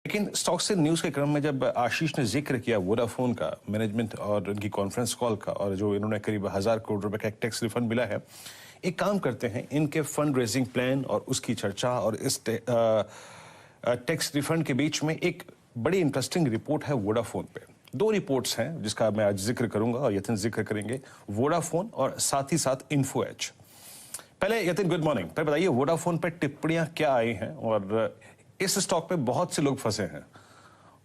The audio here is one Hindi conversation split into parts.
लेकिन स्टॉक से न्यूज के क्रम में जब आशीष ने जिक्र किया वोडाफोन का मैनेजमेंट और उनकी कॉन्फ्रेंस कॉल का, और जो इन्होंने करीब 1000 करोड़ रुपए का एक टैक्स रिफंड मिला है, एक काम करते हैं, इनके फंड रेजिंग प्लान और उसकी चर्चा और इस टैक्स रिफंड के बीच में एक बड़ी इंटरेस्टिंग रिपोर्ट है वोडाफोन पे। दो रिपोर्ट्स हैं जिसका मैं आज जिक्र करूंगा और यतिन जिक्र करेंगे, वोडाफोन और साथ ही साथ इन्फो एज। पहले यतिन, गुड मॉर्निंग। पहले बताइए वोडाफोन पे टिप्पणियां क्या आई हैं, और इस स्टॉक पे बहुत से लोग फंसे हैं,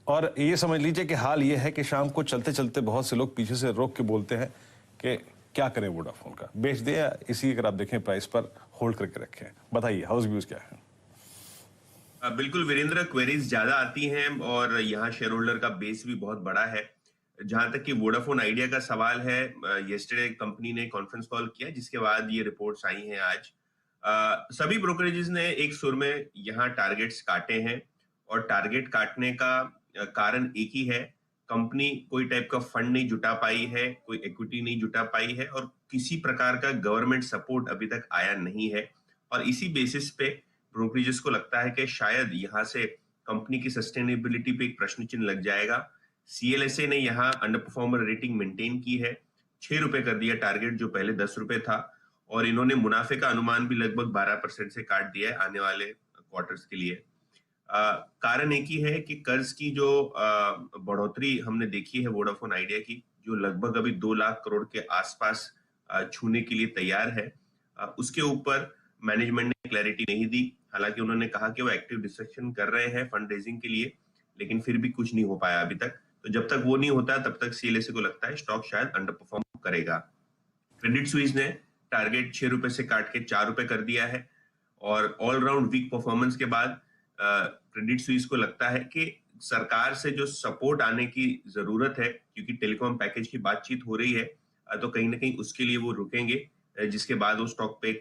और ये समझ लीजिए कि हाल ये है कि शाम को चलते चलते बहुत से लोग पीछे से रोक के बोलते हैं कि क्या करें वोडाफोन का, बेच दे या इसी अगर आप देखें प्राइस पर होल्ड करके रखें। बताइए हाउस व्यूज क्या है? बिल्कुल वीरेंद्र, क्वेरीज ज्यादा आती हैं और यहाँ शेयर होल्डर का बेस भी बहुत बड़ा है। जहां तक कि वोडाफोन आइडिया का सवाल है, येस्टरडे कंपनी ने कॉन्फ्रेंस कॉल किया जिसके बाद ये रिपोर्ट्स आई हैं आज। सभी ब्रोकरेजेस ने एक सुर में यहाँ टारगेट्स काटे हैं, और टारगेट काटने का कारण एक ही है, कंपनी कोई टाइप का फंड नहीं जुटा पाई है, कोई इक्विटी नहीं जुटा पाई है, और किसी प्रकार का गवर्नमेंट सपोर्ट अभी तक आया नहीं है। और इसी बेसिस पे ब्रोकरेजेस को लगता है कि शायद यहाँ से कंपनी की सस्टेनेबिलिटी पे एक प्रश्न चिन्ह लग जाएगा। CLSA ने यहाँ अंडर परफॉर्मर रेटिंग मेंटेन की है, 6 रुपए कर दिया टारगेट जो पहले 10 रुपए था, और इन्होंने मुनाफे का अनुमान भी लगभग 12% से काट दिया है आने वाले क्वार्टर्स के लिए। कारण एक ही है कि कर्ज की जो बढ़ोतरी हमने देखी है वोडाफोन आइडिया की, जो लगभग अभी 2 लाख करोड़ के आसपास छूने के लिए तैयार है, उसके ऊपर मैनेजमेंट ने क्लैरिटी नहीं दी। हालांकि उन्होंने कहा कि वो एक्टिव डिस्कशन कर रहे हैं फंड रेजिंग के लिए, लेकिन फिर भी कुछ नहीं हो पाया अभी तक। तो जब तक वो नहीं होता तब तक CLSA को लगता है स्टॉक शायद अंडर परफॉर्म करेगा। क्रेडिट स्विस ने टारगेट 6 रुपए से काट के 4 रुपए कर दिया है, और ऑलराउंड वीक परफॉर्मेंस के बाद क्रेडिट स्विस को लगता है कि सरकार से जो सपोर्ट आने की जरूरत है, क्योंकि टेलीकॉम पैकेज की बातचीत हो रही है, तो कहीं ना कहीं उसके लिए वो रुकेंगे, जिसके बाद वो स्टॉक पे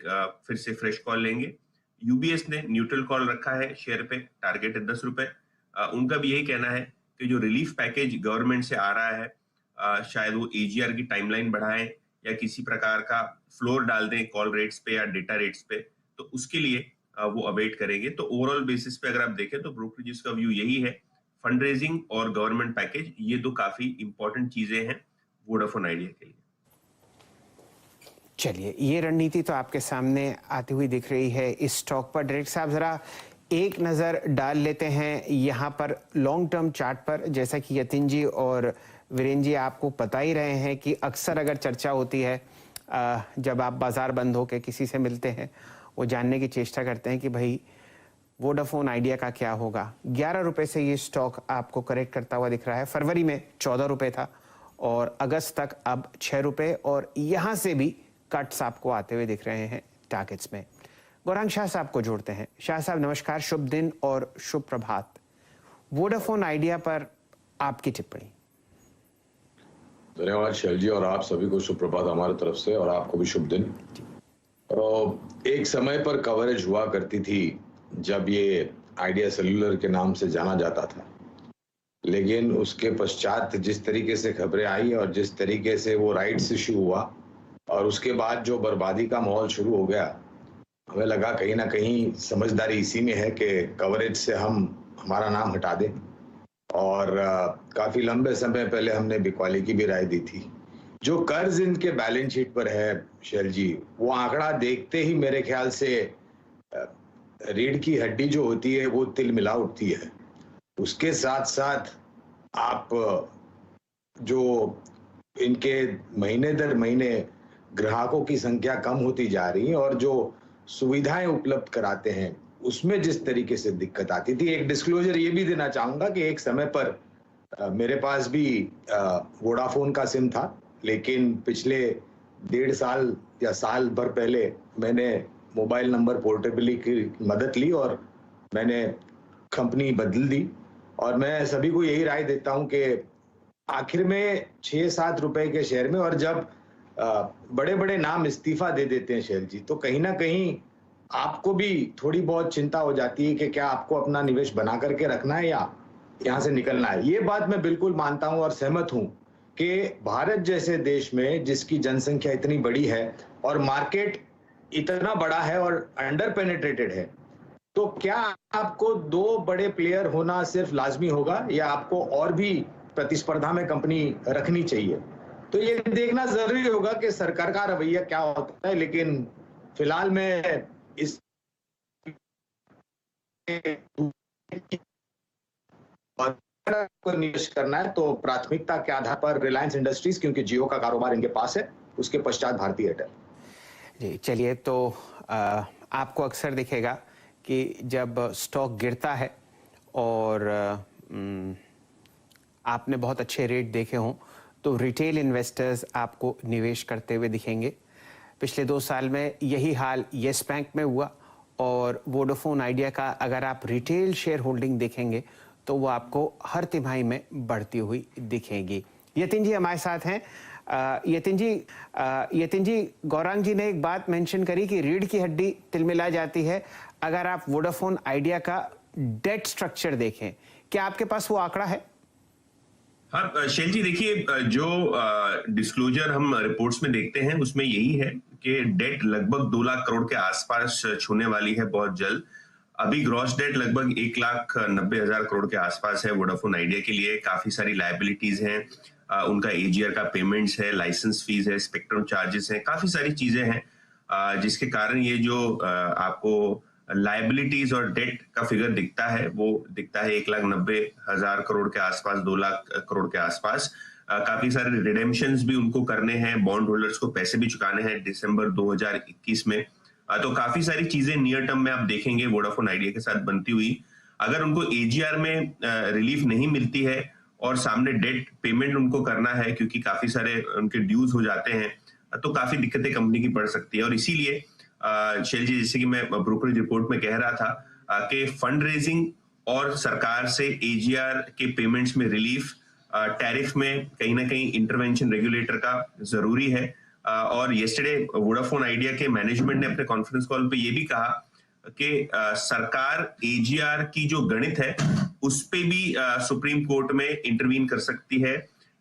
फिर से फ्रेश कॉल लेंगे। UBS ने न्यूट्रल कॉल रखा है शेयर पे, टारगेट है 10 रुपए। उनका भी यही कहना है कि जो रिलीफ पैकेज गवर्नमेंट से आ रहा है, शायद वो AGR की टाइमलाइन बढ़ाएं या किसी प्रकार का फ्लोर डाल दें कॉल रेट्स पे या डेटा रेट्स पे, तो उसके लिए वो अवेट करेंगे। तो ओवरऑल बेसिस पे अगर आप देखें तो ब्रोकरेजेस का व्यू यही है, फंड रेजिंग और गवर्नमेंट पैकेज, ये दो काफी इंपॉर्टेंट चीजें हैं वोडाफोन आइडिया के लिए। चलिए, ये रणनीति तो आपके सामने आती हुई दिख रही है इस स्टॉक पर। डायरेक्टर साहब, जरा एक नज़र डाल लेते हैं यहाँ पर लॉन्ग टर्म चार्ट पर। जैसा कि यतिन जी और वीरेंद्र जी आपको पता ही रहे हैं कि अक्सर अगर चर्चा होती है, जब आप बाजार बंद होकर किसी से मिलते हैं, वो जानने की चेष्टा करते हैं कि भाई वोडाफोन आइडिया का क्या होगा। 11 रुपये से ये स्टॉक आपको करेक्ट करता हुआ दिख रहा है। फरवरी में 14 रुपये था, और अगस्त तक अब 6 रुपये, और यहाँ से भी कट्स आपको आते हुए दिख रहे हैं टारगेट्स में। गौरांग शाह साहब को जोड़ते हैं। शाह साहब नमस्कार, शुभ दिन और शुभ प्रभात। वोडाफोन आइडिया पर आपकी टिप्पणी। धन्यवाद शैल जी, और आप सभी को शुभ प्रभात हमारी तरफ से, और आपको भी शुभ दिन। एक समय पर कवरेज हुआ करती थी जब ये आइडिया सेल्यूलर के नाम से जाना जाता था, लेकिन उसके पश्चात जिस तरीके से खबरें आई और जिस तरीके से वो राइट्स इश्यू हुआ, और उसके बाद जो बर्बादी का माहौल शुरू हो गया, हमें लगा कहीं ना कहीं समझदारी इसी में है कि कवरेज से हम हमारा नाम हटा दें। और काफी लंबे समय पहले हमने बिकवाली की भी राय दी थी। जो कर्ज इनके बैलेंस शीट पर है शैल जी, वो आंकड़ा देखते ही मेरे ख्याल से रीढ़ की हड्डी जो होती है वो तिलमिला उठती है। उसके साथ साथ आप जो इनके महीने दर महीने ग्राहकों की संख्या कम होती जा रही है, और जो सुविधाएं उपलब्ध कराते हैं उसमें जिस तरीके से दिक्कत आती थी। एक डिस्क्लोजर ये भी देना चाहूंगा कि एक समय पर मेरे पास भी वोडाफोन का सिम था, लेकिन पिछले 1.5 साल या साल भर पहले मैंने मोबाइल नंबर पोर्टेबिलिटी की मदद ली और मैंने कंपनी बदल दी। और मैं सभी को यही राय देता हूं कि आखिर में 6-7 रुपए के शेयर में, और जब बड़े बड़े नाम इस्तीफा दे देते हैं शैल जी, तो कहीं ना कहीं आपको भी थोड़ी बहुत चिंता हो जाती है कि क्या आपको अपना निवेश बना करके रखना है या यहाँ से निकलना है। ये बात मैं बिल्कुल मानता हूं और सहमत हूं कि भारत जैसे देश में जिसकी जनसंख्या इतनी बड़ी है और मार्केट इतना बड़ा है और अंडर पेनिट्रेटेड है, तो क्या आपको दो बड़े प्लेयर होना सिर्फ लाजमी होगा या आपको और भी प्रतिस्पर्धा में कंपनी रखनी चाहिए? तो ये देखना जरूरी होगा कि सरकार का रवैया क्या होता है, लेकिन फिलहाल में इस को निवेश करना है तो प्राथमिकता के आधार पर रिलायंस इंडस्ट्रीज, क्योंकि जियो का कारोबार इनके पास है, उसके पश्चात भारती एयरटेल। जी चलिए, तो आपको अक्सर दिखेगा कि जब स्टॉक गिरता है और आपने बहुत अच्छे रेट देखे हों तो रिटेल इन्वेस्टर्स आपको निवेश करते हुए दिखेंगे। पिछले 2 साल में यही हाल येस बैंक में हुआ और वोडाफोन आइडिया का अगर आप रिटेल शेयर होल्डिंग देखेंगे तो वो आपको हर तिमाही में बढ़ती हुई दिखेगी। यतिन जी हमारे साथ हैं। यतिन जी, गौरांग जी ने एक बात मेंशन करी कि रीढ़ की हड्डी तिलमिला जाती है अगर आप वोडाफोन आइडिया का डेट स्ट्रक्चर देखें। क्या आपके पास वो आंकड़ा है? हाँ शैल जी, देखिए जो डिस्क्लोजर हम रिपोर्ट्स में देखते हैं उसमें यही है कि डेट लगभग 2 लाख करोड़ के आसपास छूने वाली है बहुत जल्द। अभी ग्रॉस डेट लगभग 1,90,000 करोड़ के आसपास है वोडाफोन आइडिया के लिए। काफी सारी लायबिलिटीज हैं, उनका एजीआर का पेमेंट्स है, लाइसेंस फीस है, स्पेक्ट्रम चार्जेस हैं, काफी सारी चीजें हैं जिसके कारण ये जो आपको लायबिलिटीज और डेट का फिगर दिखता है वो दिखता है 1,90,000 करोड़ के आसपास, 2 लाख करोड़ के आसपास। काफी सारे रिडेम्पशंस भी उनको करने हैं, बॉन्ड होल्डर्स को पैसे भी चुकाने हैं दिसंबर 2021 में। तो काफी सारी चीजें नियर टर्म में आप देखेंगे वोडाफोन आइडिया के साथ बनती हुई। अगर उनको एजीआर में रिलीफ नहीं मिलती है और सामने डेट पेमेंट उनको करना है क्योंकि काफी सारे उनके ड्यूज हो जाते हैं, तो काफी दिक्कतें कंपनी की बढ़ सकती है। और इसीलिए शैल जी, जैसे कि मैं ब्रोकरेज रिपोर्ट में कह रहा था कि फंड रेजिंग और सरकार से एजीआर के पेमेंट्स में रिलीफ, टैरिफ में कहीं ना कहीं इंटरवेंशन रेगुलेटर का जरूरी है। और येस्टरडे वोडाफोन आइडिया के मैनेजमेंट ने अपने कॉन्फ्रेंस कॉल पे ये भी कहा कि सरकार एजीआर की जो गणित है उस पे भी सुप्रीम कोर्ट में इंटरवीन कर सकती है।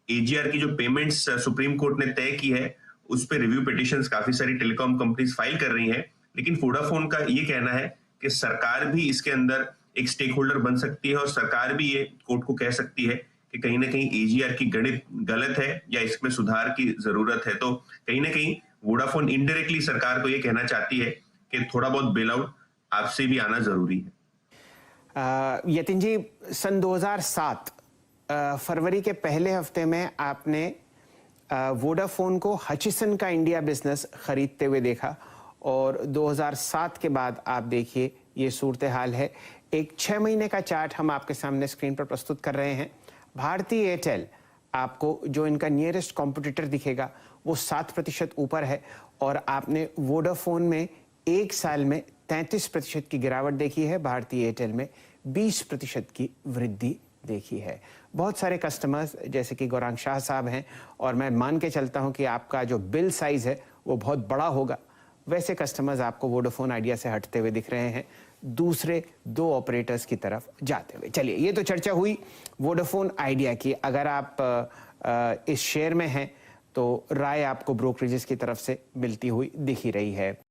एजीआर की जो पेमेंट्स सुप्रीम कोर्ट ने तय की है उस पे रिव्यू पिटिशंस काफी सारी टेलीकॉम कंपनीज फाइल कर रही हैं, लेकिन वोडाफोन का ये कहना है कि सरकार भी इसके अंदर एक स्टेक होल्डर बन सकती है और सरकार भी ये कोर्ट को कह सकती है कि कहीं ना कहीं एजीआर की गणित गलत है या इसमें सुधार की जरूरत है। तो कहीं ना कहीं वोडाफोन इनडायरेक्टली सरकार को ये कहना चाहती है कि थोड़ा बहुत बेल आउट आपसे भी आना जरूरी है। यतिन जी, सन 2007 फरवरी के पहले हफ्ते में आपने वोडाफोन को हचिसन का इंडिया बिजनेस खरीदते हुए देखा और 2007 के बाद आप देखिए ये सूरत हाल है। एक 6 महीने का चार्ट हम आपके सामने स्क्रीन पर प्रस्तुत कर रहे हैं। भारती एयरटेल आपको जो इनका नियरेस्ट कॉम्पिटिटर दिखेगा वो 7% ऊपर है और आपने वोडाफोन में 1 साल में 33% की गिरावट देखी है, भारती एयरटेल में 20% की वृद्धि देखी है। बहुत सारे कस्टमर्स जैसे कि गौरांग शाह साहब हैं और मैं मान के चलता हूं कि आपका जो बिल साइज है वो बहुत बड़ा होगा, वैसे कस्टमर्स आपको वोडाफोन आइडिया से हटते हुए दिख रहे हैं, दूसरे 2 ऑपरेटर्स की तरफ जाते हुए। चलिए, ये तो चर्चा हुई वोडाफोन आइडिया की। अगर आप इस शेयर में हैं तो राय आपको ब्रोकरेजेस की तरफ से मिलती हुई दिख ही रही है।